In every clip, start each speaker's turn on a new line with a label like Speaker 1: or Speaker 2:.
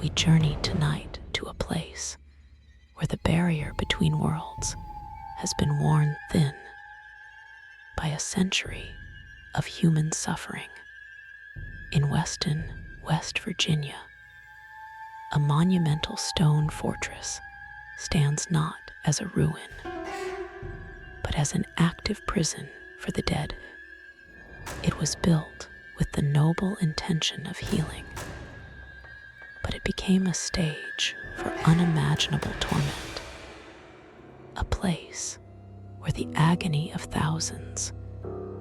Speaker 1: we journey tonight to a place where the barrier between worlds has been worn thin by a century of human suffering. In Weston, West Virginia, a monumental stone fortress stands not as a ruin, but as an active prison for the dead. It was built with the noble intention of healing, but it became a stage for unimaginable torment, a place where the agony of thousands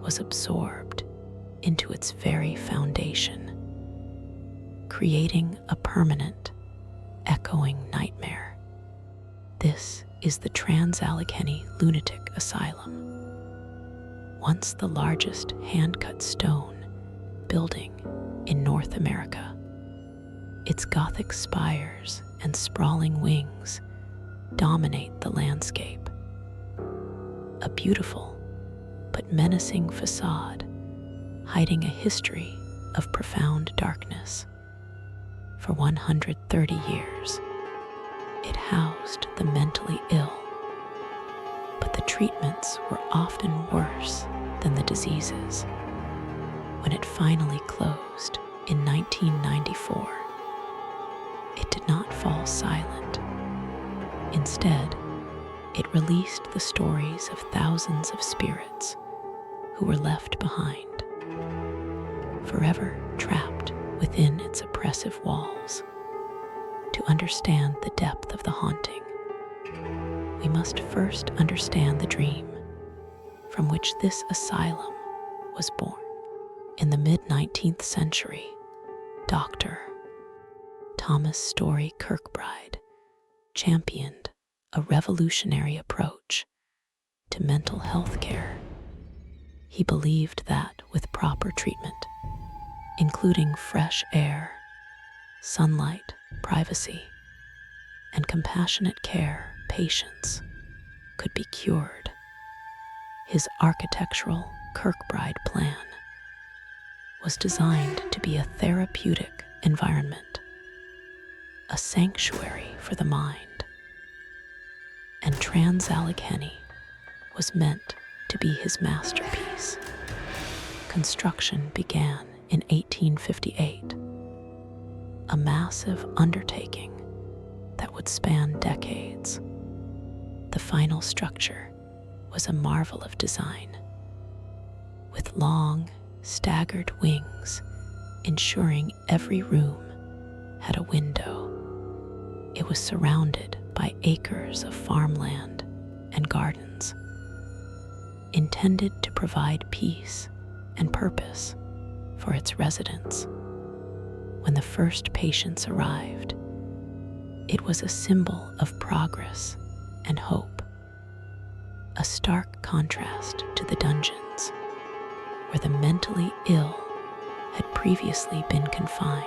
Speaker 1: was absorbed into its very foundation, creating a permanent, echoing nightmare. This is the Trans-Allegheny Lunatic Asylum, once the largest hand-cut stone building in North America. Its Gothic spires and sprawling wings dominate the landscape. A beautiful but menacing facade hiding a history of profound darkness. For 130 years, it housed the mentally ill, but the treatments were often worse than the diseases. When it finally closed in 1994, it did not fall silent. Instead, it released the stories of thousands of spirits who were left behind, forever trapped within its oppressive walls. To understand the depth of the haunting, we must first understand the dream from which this asylum was born. In the mid-19th century, Dr. Thomas Story Kirkbride championed a revolutionary approach to mental health care. He believed that with proper treatment, including fresh air, sunlight, privacy, and compassionate care, patients could be cured. His architectural Kirkbride plan was designed to be a therapeutic environment, a sanctuary for the mind, and Trans-Allegheny was meant to be his masterpiece. Construction began in 1858, a massive undertaking that would span decades. The final structure was a marvel of design, with long, staggered wings ensuring every room had a window. It was surrounded by acres of farmland and gardens, intended to provide peace and purpose for its residents. When the first patients arrived, it was a symbol of progress and hope, a stark contrast to the dungeons, where the mentally ill had previously been confined.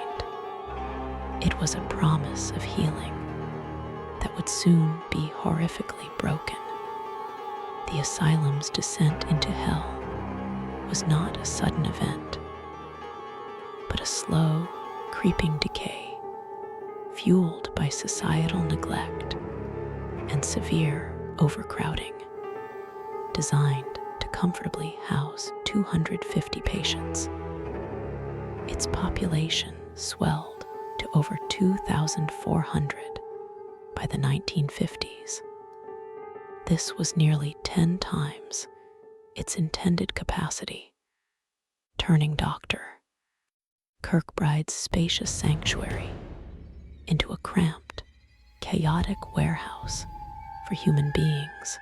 Speaker 1: It was a promise of healing that would soon be horrifically broken. The asylum's descent into hell was not a sudden event, but a slow, creeping decay, fueled by societal neglect and severe overcrowding, designed to comfortably house 250 patients. Its population swelled to over 2,400 by the 1950s. This was nearly 10 times its intended capacity, turning Dr. Kirkbride's spacious sanctuary into a cramped, chaotic warehouse for human beings.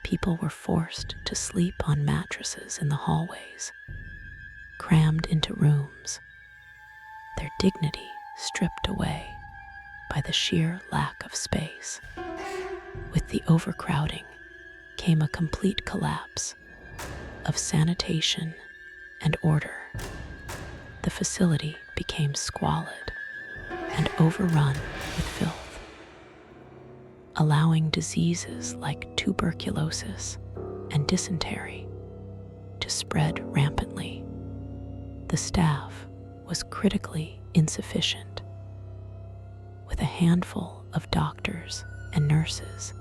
Speaker 1: People were forced to sleep on mattresses in the hallways, crammed into rooms, their dignity stripped away by the sheer lack of space. With the overcrowding came a complete collapse of sanitation and order. The facility became squalid and overrun with filth, allowing diseases like tuberculosis and dysentery to spread rampantly. The staff was critically insufficient, a handful of doctors and nurses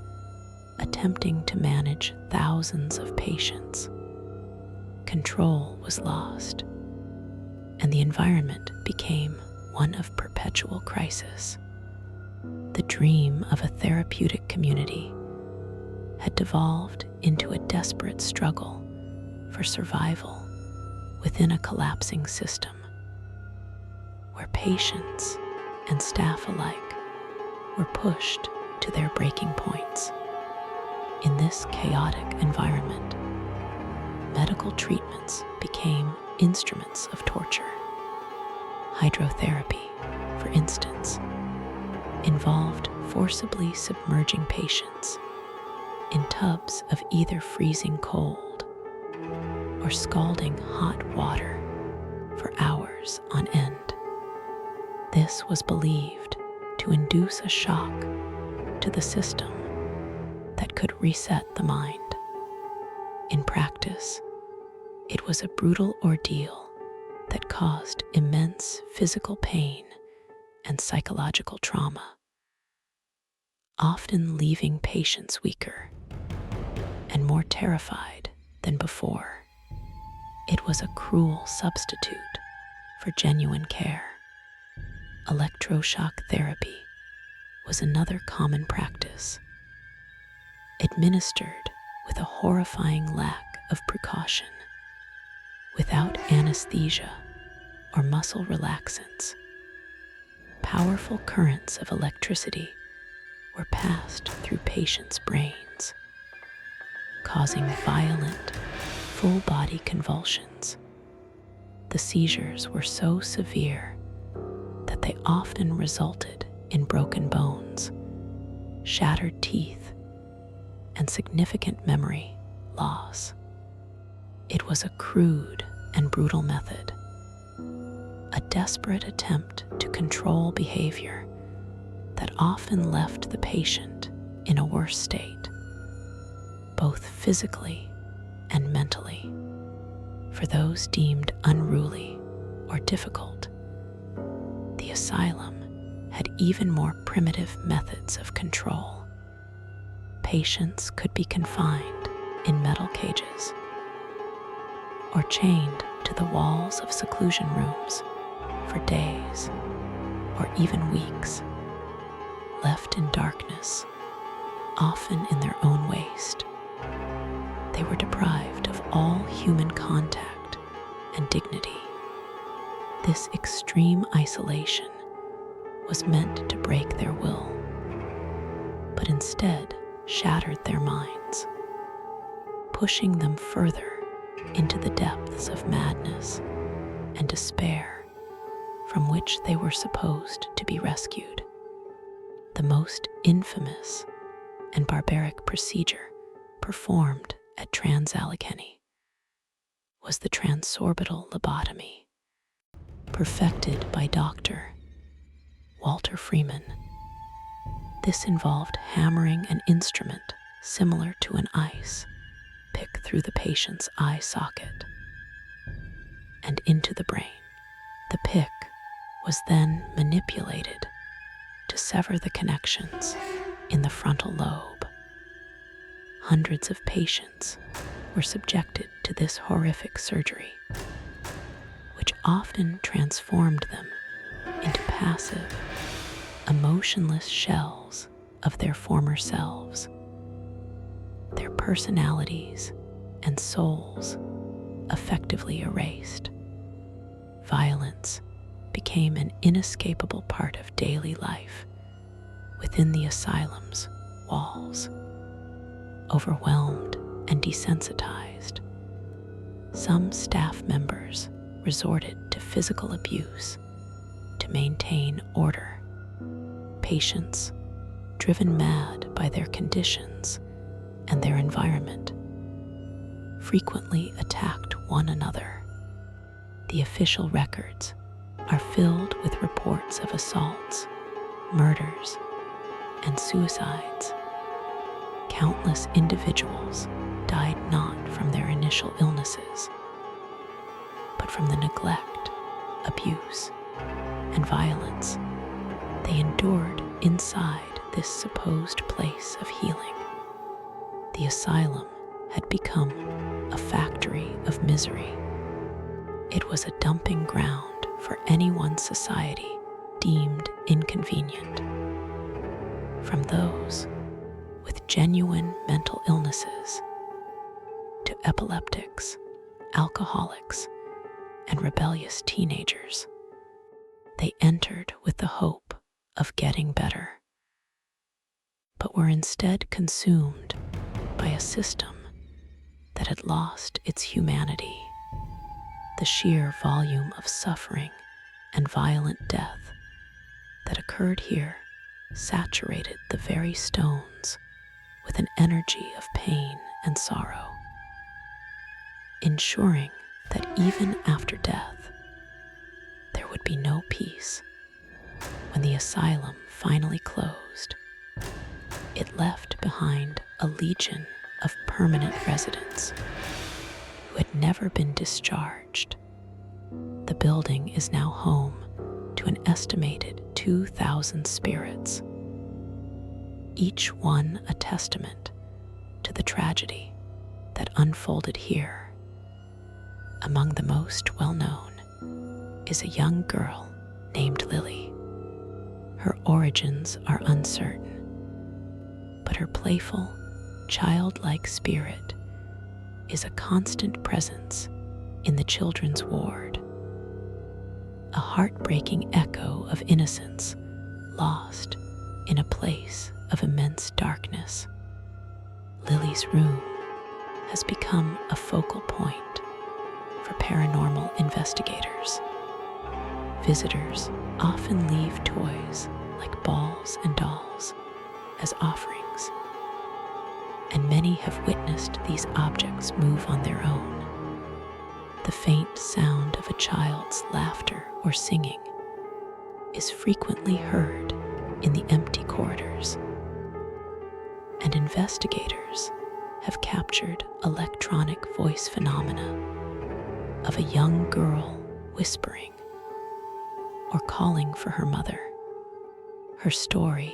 Speaker 1: attempting to manage thousands of patients. Control was lost, and the environment became one of perpetual crisis. The dream of a therapeutic community had devolved into a desperate struggle for survival within a collapsing system, where patients and staff alike were pushed to their breaking points. In this chaotic environment, medical treatments became instruments of torture. Hydrotherapy, for instance, involved forcibly submerging patients in tubs of either freezing cold or scalding hot water for hours on end. This was believed to induce a shock to the system that could reset the mind. In practice, it was a brutal ordeal that caused immense physical pain and psychological trauma, often leaving patients weaker and more terrified than before. It was a cruel substitute for genuine care. Electroshock therapy was another common practice, administered with a horrifying lack of precaution, without anesthesia or muscle relaxants. Powerful currents of electricity were passed through patients' brains, causing violent, full-body convulsions. The seizures were so severe that they often resulted in broken bones, shattered teeth, and significant memory loss. It was a crude and brutal method, a desperate attempt to control behavior that often left the patient in a worse state, both physically and mentally. For those deemed unruly or difficult, the asylum had even more primitive methods of control. Patients could be confined in metal cages or chained to the walls of seclusion rooms for days or even weeks, left in darkness, often in their own waste. They were deprived of all human contact and dignity. This extreme isolation was meant to break their will, but instead shattered their minds, pushing them further into the depths of madness and despair from which they were supposed to be rescued. The most infamous and barbaric procedure performed at Trans-Allegheny was the transorbital lobotomy, perfected by Dr. Walter Freeman. This involved hammering an instrument similar to an ice pick through the patient's eye socket and into the brain. The pick was then manipulated to sever the connections in the frontal lobe. Hundreds of patients were subjected to this horrific surgery, which often transformed them into passive, emotionless shells of their former selves. Their personalities and souls effectively erased. Violence became an inescapable part of daily life within the asylum's walls. Overwhelmed and desensitized, some staff members resorted to physical abuse to maintain order. Patients, driven mad by their conditions and their environment, frequently attacked one another. The official records are filled with reports of assaults, murders, and suicides. Countless individuals died not from their initial illnesses, but from the neglect, abuse, and violence they endured inside this supposed place of healing, the asylum had become a factory of misery. It was a dumping ground for anyone society deemed inconvenient. From those with genuine mental illnesses to epileptics, alcoholics, and rebellious teenagers, they entered with the hope of getting better, but were instead consumed by a system that had lost its humanity. The sheer volume of suffering and violent death that occurred here saturated the very stones with an energy of pain and sorrow, ensuring that even after death, there would be no peace. When the asylum finally closed, it left behind a legion of permanent residents who had never been discharged. The building is now home to an estimated 2,000 spirits, each one a testament to the tragedy that unfolded here. Among the most well-known is a young girl named Lily. Her origins are uncertain, but her playful, childlike spirit is a constant presence in the children's ward, a heartbreaking echo of innocence lost in a place of immense darkness. Lily's room has become a focal point for paranormal investigators. Visitors often leave toys like balls and dolls as offerings, and many have witnessed these objects move on their own. The faint sound of a child's laughter or singing is frequently heard in the empty corridors, and investigators have captured electronic voice phenomena of a young girl whispering or calling for her mother. Her story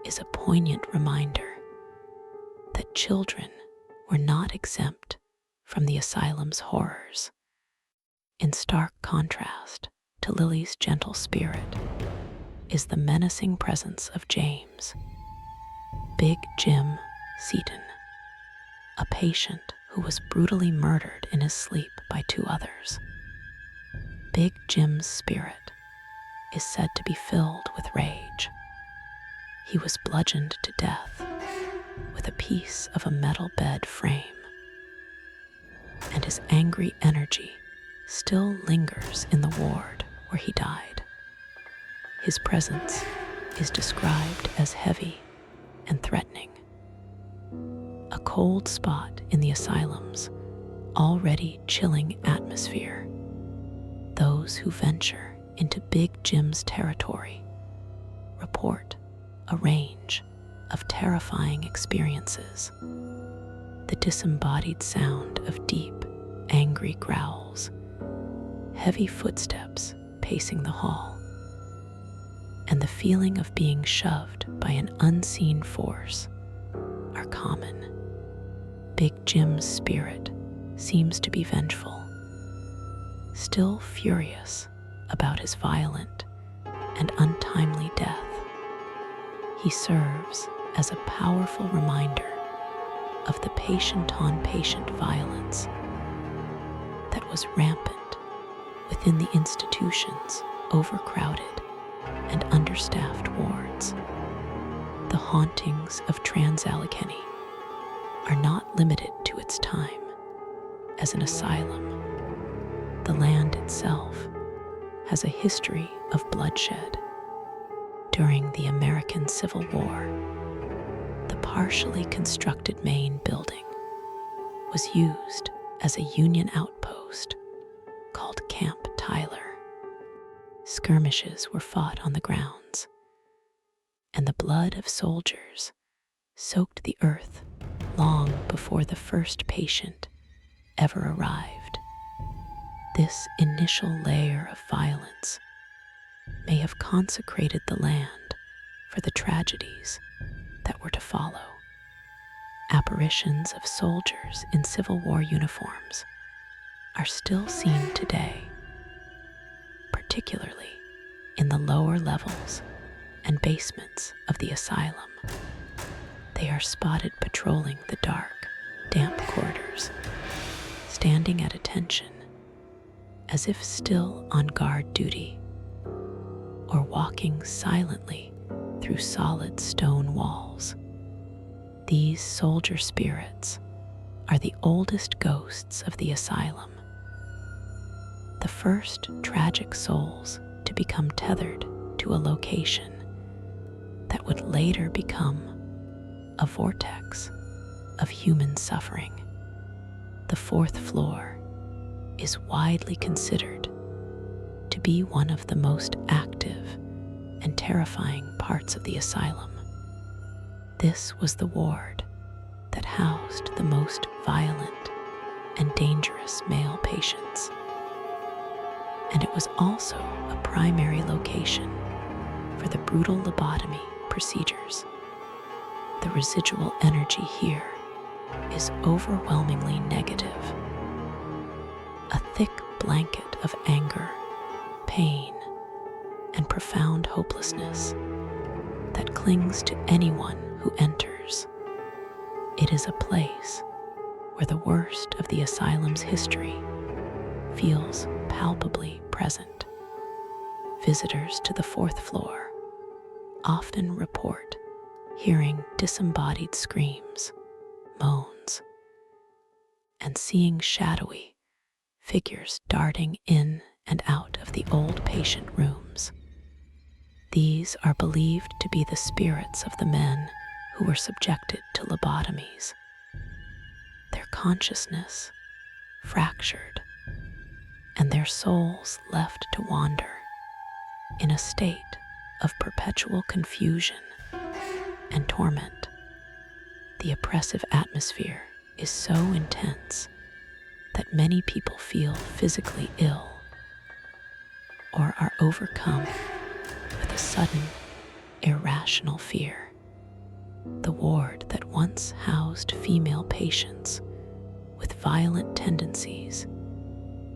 Speaker 1: is a poignant reminder that children were not exempt from the asylum's horrors. In stark contrast to Lily's gentle spirit is the menacing presence of James, Big Jim Seaton, a patient who was brutally murdered in his sleep by two others. Big Jim's spirit is said to be filled with rage. He was bludgeoned to death with a piece of a metal bed frame, and his angry energy still lingers in the ward where he died. His presence is described as heavy and threatening, a cold spot in the asylum's already chilling atmosphere. Those who venture into Big Jim's territory report a range of terrifying experiences. The disembodied sound of deep, angry growls, heavy footsteps pacing the hall, and the feeling of being shoved by an unseen force are common. Big Jim's spirit seems to be vengeful, still furious about his violent and untimely death. He serves as a powerful reminder of the patient-on-patient violence that was rampant within the institution's overcrowded and understaffed wards. The hauntings of Trans-Allegheny are not limited to its time as an asylum. The land itself has a history of bloodshed. During the American Civil War, the partially constructed main building was used as a Union outpost called Camp Tyler. Skirmishes were fought on the grounds, and the blood of soldiers soaked the earth long before the first patient ever arrived. This initial layer of violence may have consecrated the land for the tragedies that were to follow. Apparitions of soldiers in Civil War uniforms are still seen today, particularly in the lower levels and basements of the asylum. They are spotted patrolling the dark, damp corridors, standing at attention as if still on guard duty, or walking silently through solid stone walls. These soldier spirits are the oldest ghosts of the asylum, the first tragic souls to become tethered to a location that would later become a vortex of human suffering. The fourth floor is widely considered to be one of the most active and terrifying parts of the asylum. This was the ward that housed the most violent and dangerous male patients. And it was also a primary location for the brutal lobotomy procedures. The residual energy here is overwhelmingly negative. A thick blanket of anger, pain, and profound hopelessness that clings to anyone who enters. It is a place where the worst of the asylum's history feels palpably present. Visitors to the fourth floor often report hearing disembodied screams, moans, and seeing shadowy figures darting in and out of the old patient rooms. These are believed to be the spirits of the men who were subjected to lobotomies, their consciousness fractured, and their souls left to wander in a state of perpetual confusion and torment. The oppressive atmosphere is so intense that many people feel physically ill or are overcome with a sudden, irrational fear. The ward that once housed female patients with violent tendencies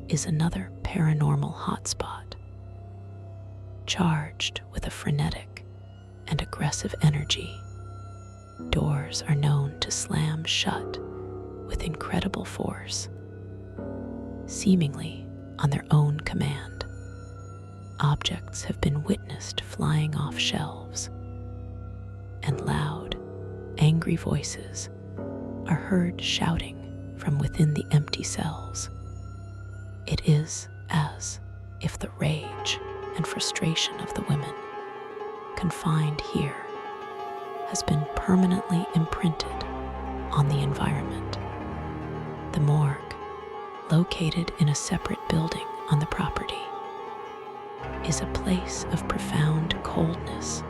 Speaker 1: is another paranormal hotspot, charged with a frenetic and aggressive energy. Doors are known to slam shut with incredible force, seemingly on their own command. Objects have been witnessed flying off shelves, and loud, angry voices are heard shouting from within the empty cells. It is as if the rage and frustration of the women confined here has been permanently imprinted on the environment. The morgue, located in a separate building on the property, is a place of profound coldness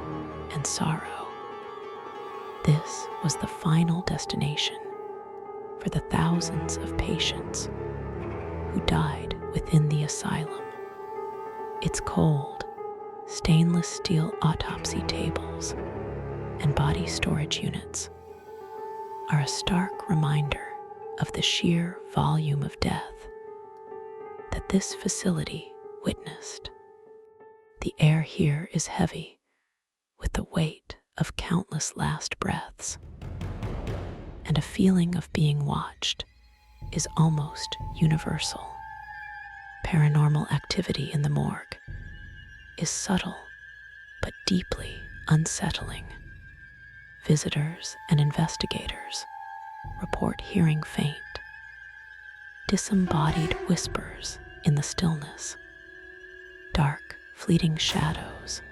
Speaker 1: and sorrow. This was the final destination for the thousands of patients who died within the asylum. Its cold, stainless steel autopsy tables and body storage units are a stark reminder of the sheer volume of death that this facility witnessed. The air here is heavy with the weight of countless last breaths, and a feeling of being watched is almost universal. Paranormal activity in the morgue is subtle but deeply unsettling. Visitors and investigators report hearing faint, disembodied whispers in the stillness. Dark, fleeting shadows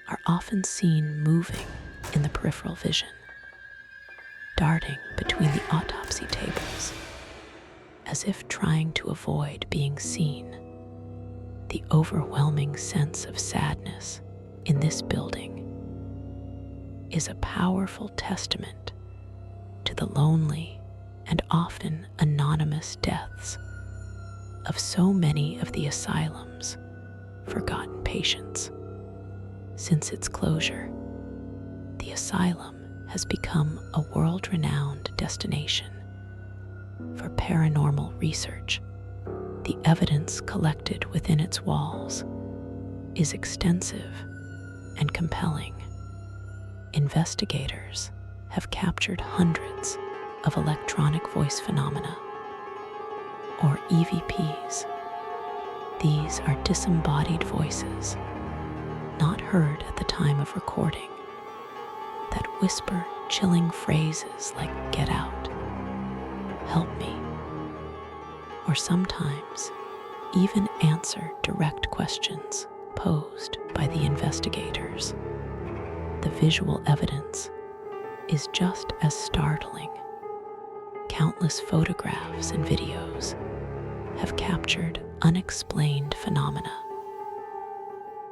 Speaker 1: are often seen moving in the peripheral vision, darting between the autopsy tables, as if trying to avoid being seen. The overwhelming sense of sadness in this building is a powerful testament to the lonely and often anonymous deaths of so many of the asylum's forgotten patients. Since its closure, the asylum has become a world-renowned destination for paranormal research. The evidence collected within its walls is extensive and compelling. Investigators have captured hundreds of electronic voice phenomena, or EVPs. These are disembodied voices, not heard at the time of recording, that whisper chilling phrases like "get out," "help me," or sometimes even answer direct questions posed by the investigators. The visual evidence is just as startling. Countless photographs and videos have captured unexplained phenomena,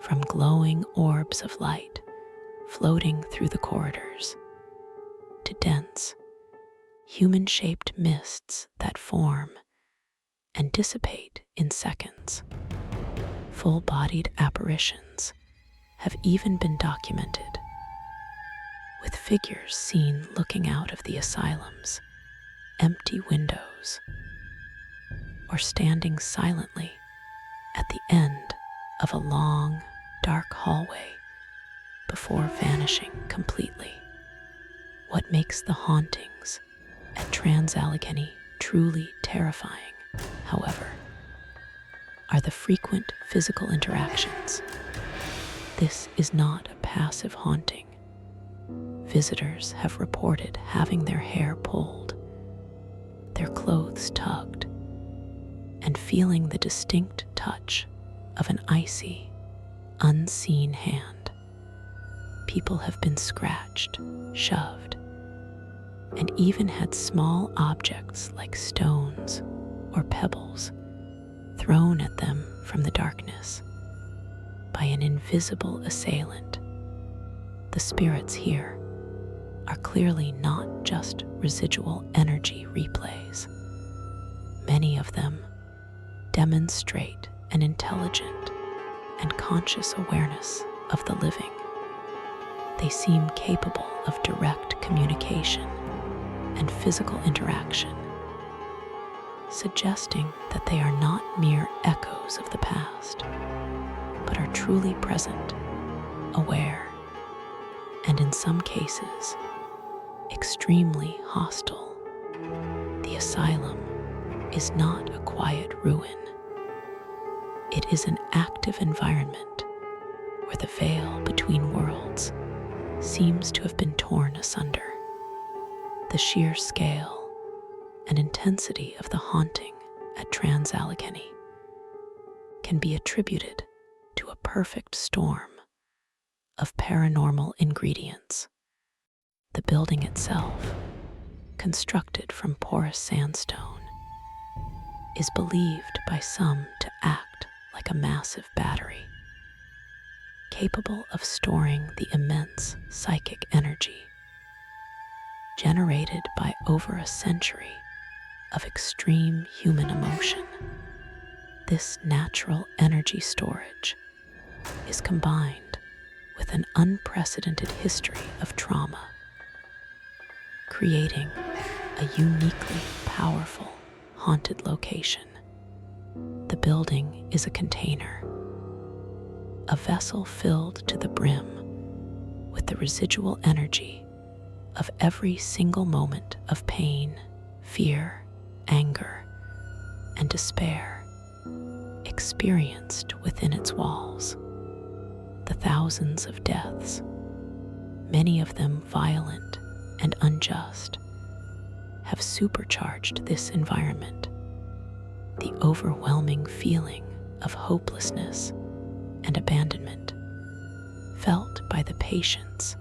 Speaker 1: from glowing orbs of light floating through the corridors to dense, human-shaped mists that form and dissipate in seconds. Full-bodied apparitions have even been documented, with figures seen looking out of the asylum's empty windows or standing silently at the end of a long, dark hallway before vanishing completely. What makes the hauntings at Trans-Allegheny truly terrifying, however, are the frequent physical interactions. This is not a passive haunting. Visitors have reported having their hair pulled, their clothes tugged, and feeling the distinct touch of an icy, unseen hand. People have been scratched, shoved, and even had small objects like stones or pebbles thrown at them from the darkness by an invisible assailant. The spirits here are clearly not just residual energy replays. Many of them demonstrate an intelligent and conscious awareness of the living. They seem capable of direct communication and physical interaction, suggesting that they are not mere echoes of the past, but are truly present, aware, and in some cases, extremely hostile. The asylum is not a quiet ruin. It is an active environment where the veil between worlds seems to have been torn asunder. The sheer scale and intensity of the haunting at Trans-Allegheny can be attributed to a perfect storm of paranormal ingredients. The building itself, constructed from porous sandstone, is believed by some to act like a massive battery, capable of storing the immense psychic energy generated by over a century of extreme human emotion. This natural energy storage is combined with an unprecedented history of trauma, creating a uniquely powerful haunted location. The building is a container, a vessel filled to the brim with the residual energy of every single moment of pain, fear, anger, and despair experienced within its walls. The thousands of deaths, many of them violent and unjust, have supercharged this environment. The overwhelming feeling of hopelessness and abandonment felt by the patients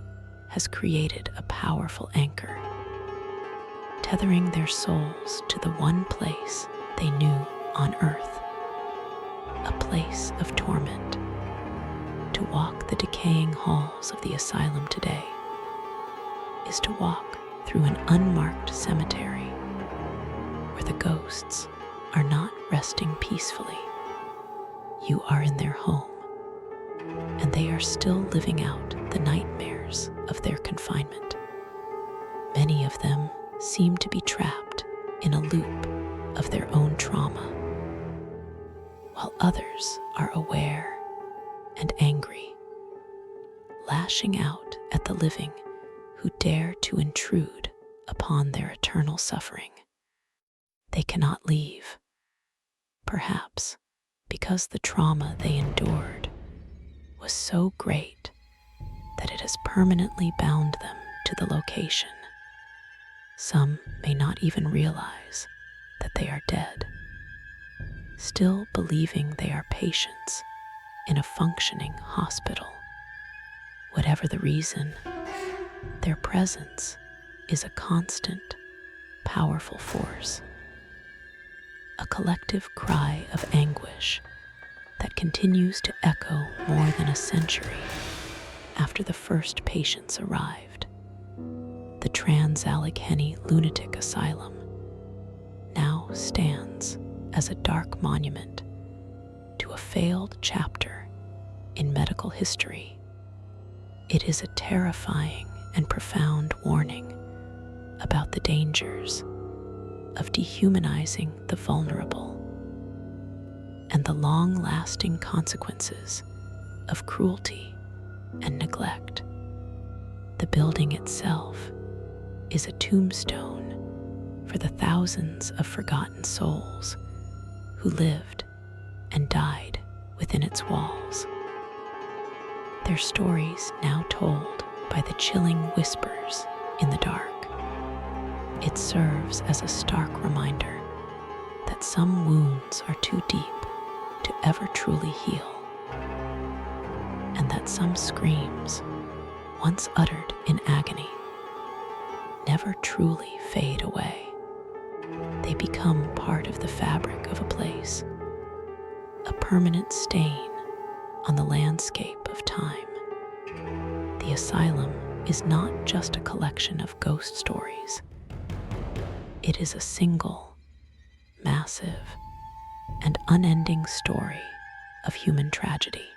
Speaker 1: has created a powerful anchor, tethering their souls to the one place they knew on earth, a place of torment. To walk the decaying halls of the asylum today is to walk through an unmarked cemetery where the ghosts are not resting peacefully. You are in their home, and they are still living out the nightmares of their their confinement. Many of them seem to be trapped in a loop of their own trauma, while others are aware and angry, lashing out at the living who dare to intrude upon their eternal suffering. They cannot leave, perhaps because the trauma they endured was so great that it has permanently bound them to the location. Some may not even realize that they are dead, still believing they are patients in a functioning hospital. Whatever the reason, their presence is a constant, powerful force, a collective cry of anguish that continues to echo more than a century after the first patients arrived. The Trans-Allegheny Lunatic Asylum now stands as a dark monument to a failed chapter in medical history. It is a terrifying and profound warning about the dangers of dehumanizing the vulnerable and the long-lasting consequences of cruelty and neglect. The building itself is a tombstone for the thousands of forgotten souls who lived and died within its walls. Their stories now told by the chilling whispers in the dark. It serves as a stark reminder that some wounds are too deep to ever truly heal, and that some screams, once uttered in agony, never truly fade away. They become part of the fabric of a place, a permanent stain on the landscape of time. The asylum is not just a collection of ghost stories. It is a single, massive, and unending story of human tragedy.